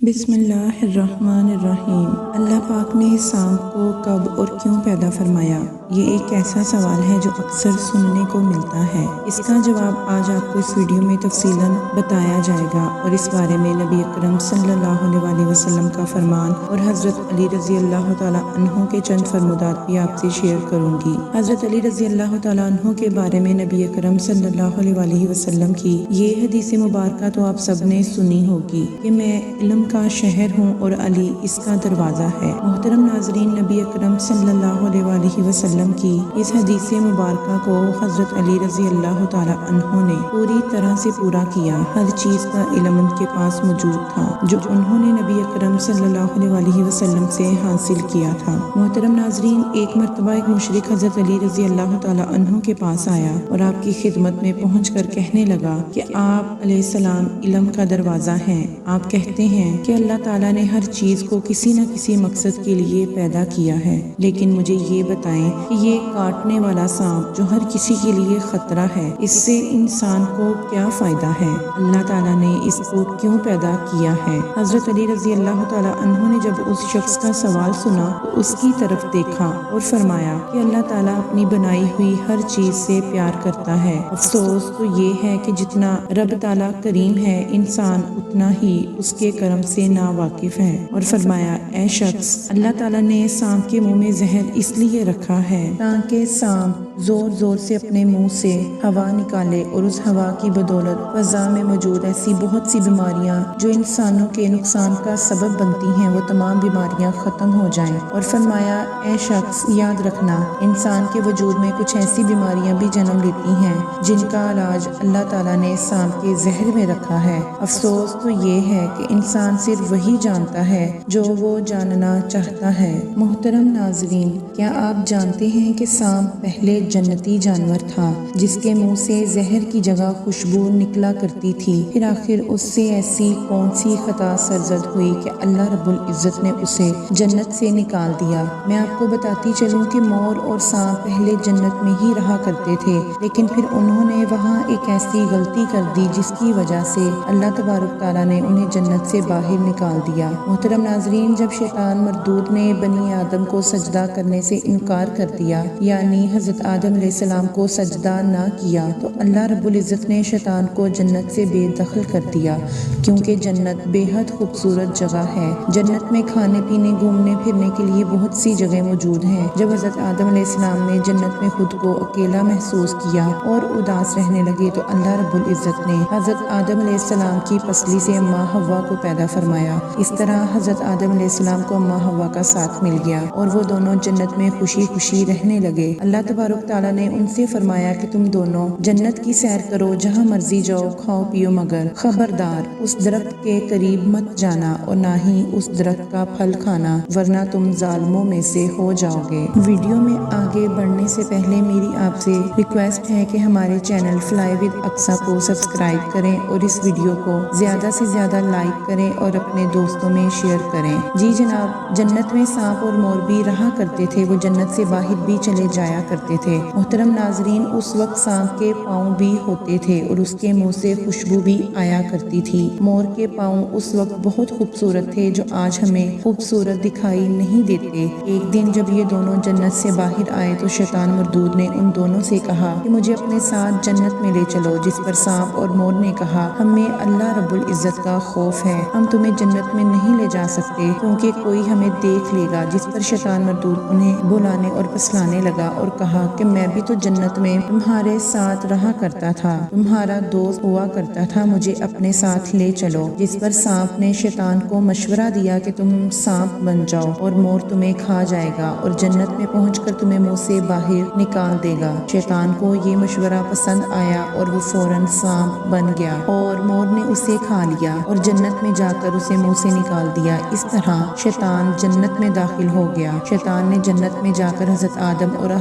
بسم اللہ الرحمن الرحیم۔ اللہ پاک نے سانپ کو کب اور کیوں پیدا فرمایا؟ یہ ایک ایسا سوال ہے جو اکثر سننے کو ملتا ہے۔ اس کا جواب آج آپ کو اس ویڈیو میں تفصیلاً بتایا جائے گا اور اس بارے میں نبی اکرم صلی اللہ علیہ وسلم کا فرمان اور حضرت علی رضی اللہ تعالیٰ عنہ کے چند فرمودات بھی آپ سے شیئر کروں گی۔ حضرت علی رضی اللہ تعالیٰ عنہ کے بارے میں نبی اکرم صلی اللہ علیہ وسلم کی یہ حدیث مبارکہ تو آپ سب نے سنی ہوگی کہ میں علم کا شہر ہوں اور علی اس کا دروازہ ہے۔ محترم ناظرین، نبی اکرم صلی اللہ علیہ وسلم کی اس حدیث مبارکہ کو حضرت علی رضی اللہ تعالیٰ عنہ نے پوری طرح سے پورا کیا۔ ہر چیز کا علم ان کے پاس موجود تھا جو انہوں نے نبی اکرم صلی اللہ علیہ وسلم سے حاصل کیا تھا۔ محترم ناظرین، ایک مرتبہ ایک مشرک حضرت علی رضی اللہ تعالیٰ عنہ کے پاس آیا اور آپ کی خدمت میں پہنچ کر کہنے لگا کہ آپ علیہ السلام علم کا دروازہ ہیں۔ آپ کہتے ہیں کہ اللہ تعالیٰ نے ہر چیز کو کسی نہ کسی مقصد کے لیے پیدا کیا ہے، لیکن مجھے یہ بتائیں کہ یہ کاٹنے والا سانپ جو ہر کسی کے لیے خطرہ ہے، اس سے انسان کو کیا فائدہ ہے؟ اللہ تعالیٰ نے اس کو کیوں پیدا کیا ہے؟ حضرت علی رضی اللہ تعالیٰ عنہ نے جب اس شخص کا سوال سنا تو اس کی طرف دیکھا اور فرمایا کہ اللہ تعالیٰ اپنی بنائی ہوئی ہر چیز سے پیار کرتا ہے۔ افسوس تو یہ ہے کہ جتنا رب تعالیٰ کریم ہے، انسان اتنا ہی اس کے کرم سے ناواقف ہے۔ اور فرمایا، اے شخص، اللہ تعالیٰ نے سانپ کے منہ میں زہر اس لیے رکھا ہے تاکہ سانپ زور زور سے اپنے منہ سے ہوا نکالے اور اس ہوا کی بدولت فضا میں موجود ایسی بہت سی بیماریاں جو انسانوں کے نقصان کا سبب بنتی ہیں، وہ تمام بیماریاں ختم ہو جائیں۔ اور فرمایا، اے شخص، یاد رکھنا، انسان کے وجود میں کچھ ایسی بیماریاں بھی جنم لیتی ہیں جن کا علاج اللہ تعالیٰ نے سانپ کے زہر میں رکھا ہے۔ افسوس تو یہ ہے کہ انسان صرف وہی جانتا ہے جو وہ جاننا چاہتا ہے۔ محترم ناظرین، کیا آپ جانتے ہیں کہ سانپ پہلے جنتی جانور تھا جس کے منہ سے زہر کی جگہ خوشبو نکلا کرتی تھی؟ پھر آخر اس سے ایسی کون سی خطا سرزد ہوئی کہ اللہ رب العزت نے اسے جنت سے نکال دیا؟ میں آپ کو بتاتی چلوں کہ مور اور سانپ پہلے جنت میں ہی رہا کرتے تھے، لیکن پھر انہوں نے وہاں ایک ایسی غلطی کر دی جس کی وجہ سے اللہ تبارک تعالیٰ نے انہیں جنت سے باہر نکال دیا۔ محترم ناظرین، جب شیطان مردود نے بنی آدم کو سجدہ کرنے سے انکار کر دیا، یعنی حضرت آدم علیہ السلام کو سجدہ نہ کیا، تو اللہ رب العزت نے شیطان کو جنت سے بے دخل کر دیا، کیونکہ جنت بے حد خوبصورت جگہ ہے۔ جنت میں کھانے پینے، گھومنے پھرنے کے لیے بہت سی جگہیں موجود ہیں۔ جب حضرت آدم علیہ السلام نے جنت میں خود کو اکیلا محسوس کیا اور اداس رہنے لگے تو اللہ رب العزت نے حضرت آدم علیہ السلام کی پسلی سے اماں حوا کو پیدا فرمایا۔ اس طرح حضرت آدم علیہ السلام کو اماں حوا کا ساتھ مل گیا اور وہ دونوں جنت میں خوشی خوشی رہنے لگے۔ اللہ تبارک تعالیٰ نے ان سے فرمایا کہ تم دونوں جنت کی سیر کرو، جہاں مرضی جاؤ، کھاؤ پیو، مگر خبردار اس درخت کے قریب مت جانا اور نہ ہی اس درخت کا پھل کھانا، ورنہ تم ظالموں میں سے ہو جاؤ گے۔ ویڈیو میں آگے بڑھنے سے پہلے میری آپ سے ریکویسٹ ہے کہ ہمارے چینل فلائی ود اقصیٰ کو سبسکرائب کریں اور اس ویڈیو کو زیادہ سے زیادہ لائک کریں اور اپنے دوستوں میں شیئر کریں۔ جی جناب، جنت میں سانپ اور مور بھی رہا کرتے تھے، وہ جنت سے باہر بھی چلے جایا کرتے تھے۔ محترم ناظرین، اس وقت سانپ کے پاؤں بھی ہوتے تھے اور اس کے منہ سے خوشبو بھی آیا کرتی تھی۔ مور کے پاؤں اس وقت بہت خوبصورت تھے جو آج ہمیں خوبصورت دکھائی نہیں دیتے۔ ایک دن جب یہ دونوں جنت سے باہر آئے تو شیطان مردود نے ان دونوں سے کہا کہ مجھے اپنے ساتھ جنت میں لے چلو، جس پر سانپ اور مور نے کہا، ہمیں اللہ رب العزت کا خوف ہے، ہم تمہیں جنت میں نہیں لے جا سکتے کیونکہ کوئی ہمیں دیکھ لے گا۔ جس پر شیطان مردود انہیں بلانے اور پسلانے لگا اور کہا کہ میں بھی تو جنت میں تمہارے ساتھ رہا کرتا تھا، تمہارا دوست ہوا کرتا تھا، مجھے اپنے ساتھ لے چلو۔ جس پر سانپ نے شیطان کو مشورہ دیا کہ تم سانپ بن جاؤ اور مور تمہیں کھا جائے گا اور جنت میں پہنچ کر تمہیں منہ سے باہر نکال دے گا۔ شیطان کو یہ مشورہ پسند آیا اور وہ فوراً سانپ بن گیا اور مور نے اسے کھا لیا اور جنت میں جا کر اسے منہ سے نکال دیا۔ اس طرح شیطان جنت میں داخل ہو گیا۔ شیطان نے جنت میں جا کر حضرت آدم اور